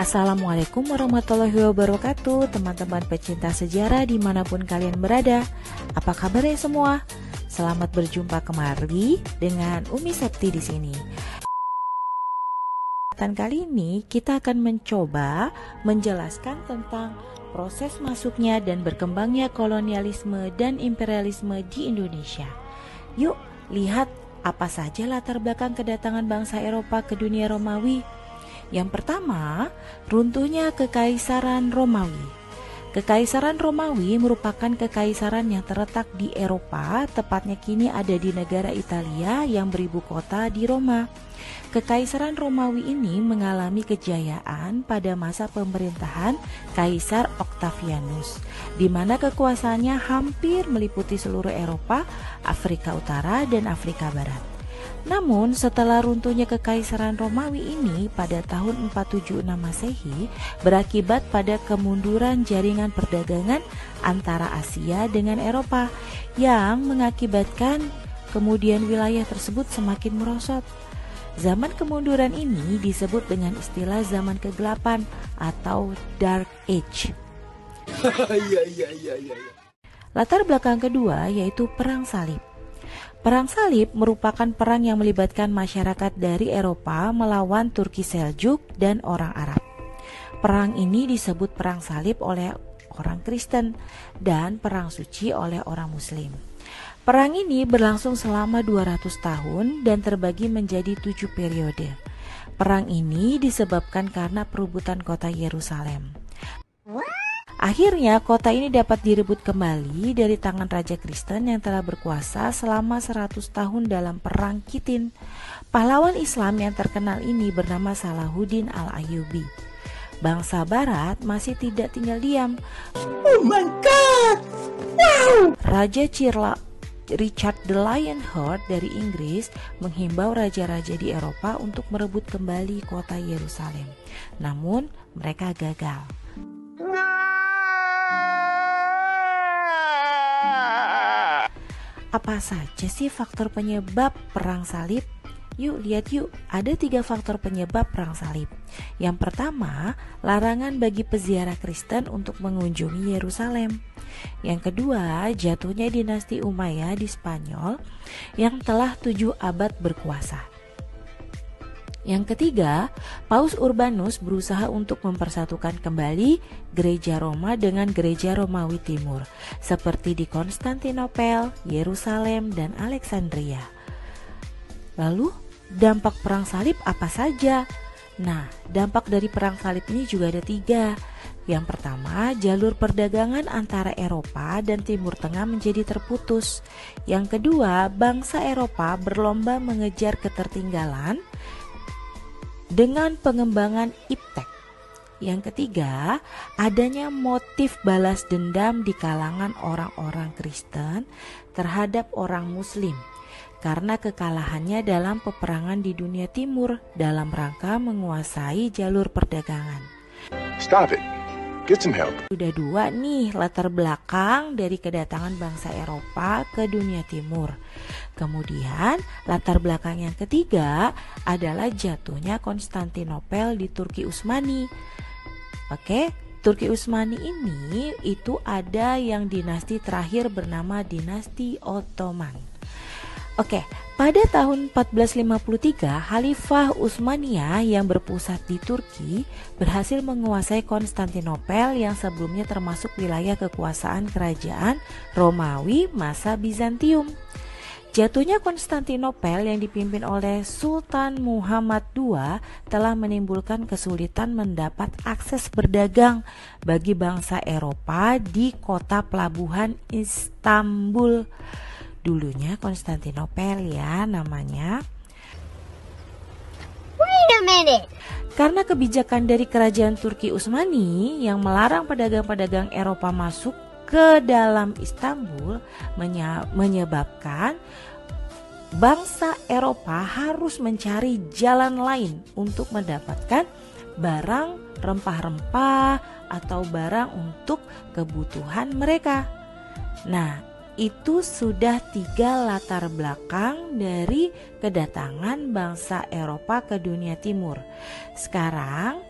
Assalamualaikum warahmatullahi wabarakatuh, teman-teman pecinta sejarah dimanapun kalian berada. Apa kabarnya semua? Selamat berjumpa kembali dengan Umi Septi di sini. Dan kali ini kita akan mencoba menjelaskan tentang proses masuknya dan berkembangnya kolonialisme dan imperialisme di Indonesia. Yuk, lihat apa saja latar belakang kedatangan bangsa Eropa ke dunia Romawi. Yang pertama, runtuhnya Kekaisaran Romawi. Kekaisaran Romawi merupakan kekaisaran yang terletak di Eropa, tepatnya kini ada di negara Italia yang beribu kota di Roma. Kekaisaran Romawi ini mengalami kejayaan pada masa pemerintahan Kaisar Octavianus, di mana kekuasaannya hampir meliputi seluruh Eropa, Afrika Utara, dan Afrika Barat. Namun setelah runtuhnya Kekaisaran Romawi ini pada tahun 476 Masehi berakibat pada kemunduran jaringan perdagangan antara Asia dengan Eropa yang mengakibatkan kemudian wilayah tersebut semakin merosot. Zaman kemunduran ini disebut dengan istilah zaman kegelapan atau Dark Age. Latar belakang kedua yaitu Perang Salib. Perang Salib merupakan perang yang melibatkan masyarakat dari Eropa melawan Turki Seljuk dan orang Arab. Perang ini disebut Perang Salib oleh orang Kristen dan Perang Suci oleh orang Muslim. Perang ini berlangsung selama 200 tahun dan terbagi menjadi 7 periode. Perang ini disebabkan karena perebutan kota Yerusalem. Akhirnya kota ini dapat direbut kembali dari tangan Raja Kristen yang telah berkuasa selama 100 tahun dalam Perang Kitin. Pahlawan Islam yang terkenal ini bernama Salahuddin Al-Ayyubi. Bangsa Barat masih tidak tinggal diam. Oh my God! Wow! Raja Richard the Lionheart dari Inggris menghimbau raja-raja di Eropa untuk merebut kembali kota Yerusalem. Namun mereka gagal. Apa saja sih faktor penyebab Perang Salib? Yuk lihat yuk, ada 3 faktor penyebab Perang Salib. Yang pertama, larangan bagi peziarah Kristen untuk mengunjungi Yerusalem. Yang kedua, jatuhnya dinasti Umayyah di Spanyol yang telah 7 abad berkuasa. Yang ketiga, Paus Urbanus berusaha untuk mempersatukan kembali gereja Roma dengan gereja Romawi Timur, seperti di Konstantinopel, Yerusalem, dan Alexandria. Lalu, dampak Perang Salib apa saja? Nah, dampak dari Perang Salib ini juga ada 3. Yang pertama, jalur perdagangan antara Eropa dan Timur Tengah menjadi terputus. Yang kedua, bangsa Eropa berlomba mengejar ketertinggalan dengan pengembangan iptek. Yang ketiga, adanya motif balas dendam di kalangan orang-orang Kristen terhadap orang Muslim karena kekalahannya dalam peperangan di dunia timur dalam rangka menguasai jalur perdagangan. Stop it. Get some help. Sudah 2 nih latar belakang dari kedatangan bangsa Eropa ke dunia timur. Kemudian latar belakang yang ketiga adalah jatuhnya Konstantinopel di Turki Utsmani. Oke, Turki Utsmani ini itu ada yang dinasti terakhir bernama dinasti Ottoman. Oke, pada tahun 1453, Khalifah Utsmaniyah yang berpusat di Turki berhasil menguasai Konstantinopel yang sebelumnya termasuk wilayah kekuasaan kerajaan Romawi masa Bizantium. Jatuhnya Konstantinopel yang dipimpin oleh Sultan Muhammad II telah menimbulkan kesulitan mendapat akses berdagang bagi bangsa Eropa di kota pelabuhan Istanbul. Dulunya Konstantinopel ya namanya. Wait a minute. Karena kebijakan dari kerajaan Turki Utsmani yang melarang pedagang-pedagang Eropa masuk ke dalam Istanbul menyebabkan bangsa Eropa harus mencari jalan lain untuk mendapatkan barang rempah-rempah atau barang untuk kebutuhan mereka. Nah, itu sudah 3 latar belakang dari kedatangan bangsa Eropa ke dunia timur. Sekarang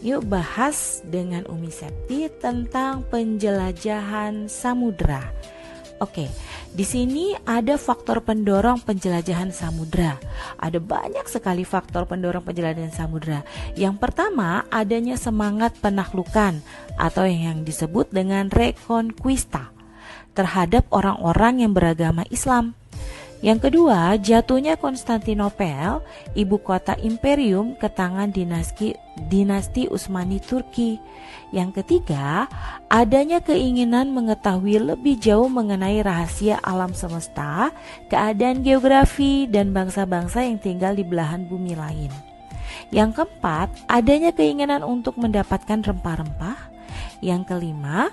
Yuk bahas dengan Umi Septi tentang penjelajahan samudra. Oke, di sini ada faktor pendorong penjelajahan samudra. Ada banyak sekali faktor pendorong penjelajahan samudra. Yang pertama, adanya semangat penaklukan atau yang disebut dengan reconquista terhadap orang-orang yang beragama Islam. Yang kedua, jatuhnya Konstantinopel, ibu kota imperium, ke tangan dinasti Utsmani Turki. Yang ketiga, adanya keinginan mengetahui lebih jauh mengenai rahasia alam semesta, keadaan geografi, dan bangsa-bangsa yang tinggal di belahan bumi lain. Yang keempat, adanya keinginan untuk mendapatkan rempah-rempah. Yang kelima,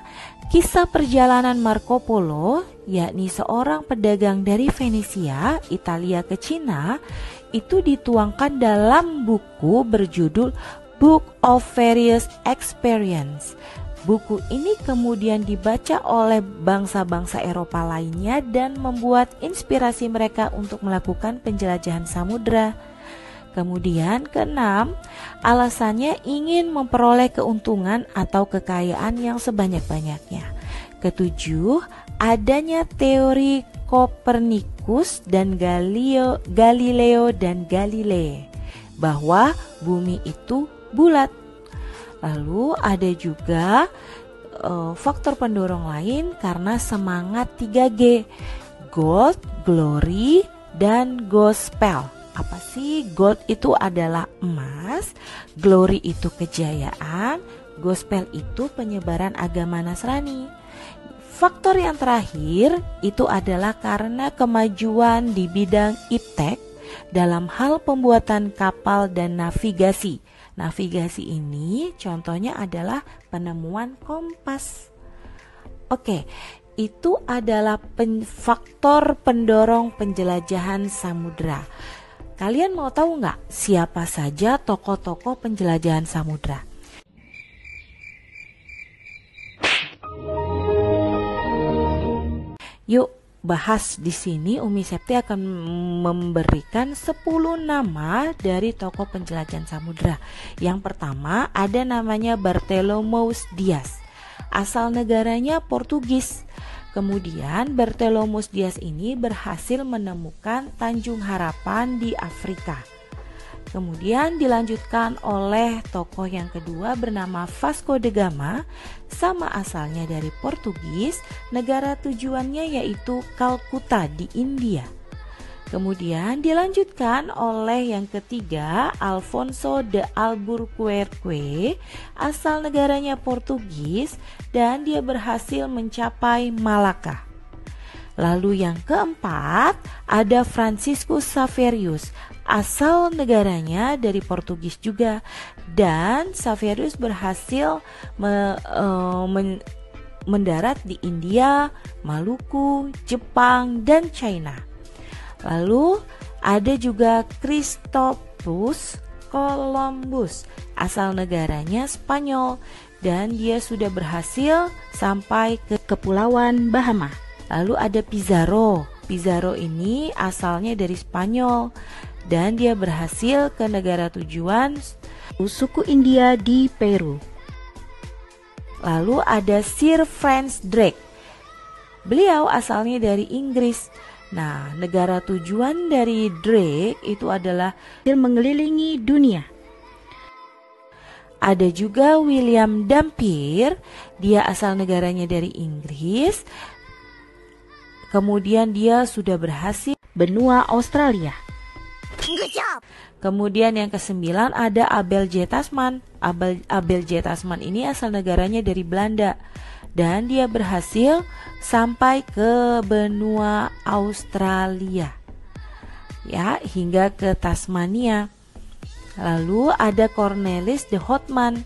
kisah perjalanan Marco Polo, yakni seorang pedagang dari Venesia, Italia ke Cina, itu dituangkan dalam buku berjudul Book of Various Experience. Buku ini kemudian dibaca oleh bangsa-bangsa Eropa lainnya dan membuat inspirasi mereka untuk melakukan penjelajahan samudra. Kemudian keenam, alasannya ingin memperoleh keuntungan atau kekayaan yang sebanyak-banyaknya. Ketujuh, adanya teori Kopernikus dan Galileo dan Galilei bahwa bumi itu bulat. Lalu ada juga faktor pendorong lain karena semangat 3G, gold, glory, dan gospel. Apa sih? Gold itu adalah emas, glory itu kejayaan, gospel itu penyebaran agama Nasrani. Faktor yang terakhir itu adalah karena kemajuan di bidang iptek dalam hal pembuatan kapal dan navigasi. Navigasi ini contohnya adalah penemuan kompas. Oke, itu adalah faktor pendorong penjelajahan samudra. Kalian mau tahu nggak siapa saja tokoh-tokoh penjelajahan samudra? Yuk bahas di sini. Umi Septi akan memberikan 10 nama dari tokoh penjelajahan samudra. Yang pertama ada namanya Bartolomeu Dias. Asal negaranya Portugis. Kemudian Bartolomeu Dias ini berhasil menemukan Tanjung Harapan di Afrika. Kemudian dilanjutkan oleh tokoh yang kedua bernama Vasco da Gama, sama asalnya dari Portugis, negara tujuannya yaitu Kalkuta di India. Kemudian dilanjutkan oleh yang ketiga Alfonso de Albuquerque, asal negaranya Portugis dan dia berhasil mencapai Malaka. Lalu yang keempat ada Franciscus Xaverius, asal negaranya dari Portugis juga, dan Xaverius berhasil mendarat di India, Maluku, Jepang, dan China. Lalu ada juga Christopus Columbus, asal negaranya Spanyol, dan dia sudah berhasil sampai ke Kepulauan Bahama. Lalu ada Pizarro. Pizarro ini asalnya dari Spanyol dan dia berhasil ke negara tujuan suku India di Peru. Lalu ada Sir Francis Drake. Beliau asalnya dari Inggris. Nah, negara tujuan dari Drake itu adalah mengelilingi dunia. Ada juga William Dampier, dia asal negaranya dari Inggris. Kemudian dia sudah berhasil benua Australia. Good job. Kemudian yang ke-9 ada Abel J. Tasman. Abel J. Tasman ini asal negaranya dari Belanda dan dia berhasil sampai ke benua Australia, ya, hingga ke Tasmania. Lalu ada Cornelis de Houtman.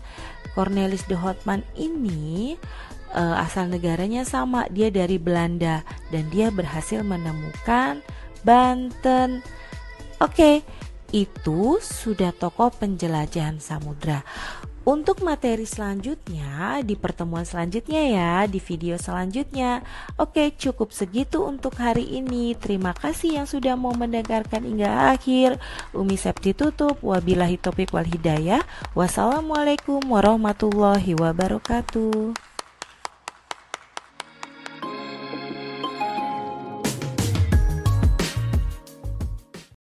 Cornelis de Houtman ini asal negaranya sama, dia dari Belanda dan dia berhasil menemukan Banten. Oke, itu sudah tokoh penjelajahan samudra. Untuk materi selanjutnya di pertemuan selanjutnya ya, di video selanjutnya. Oke, cukup segitu untuk hari ini. Terima kasih yang sudah mau mendengarkan hingga akhir. Umi Septi tutup. Wabillahi taufiq wal hidayah. Wassalamualaikum warahmatullahi wabarakatuh.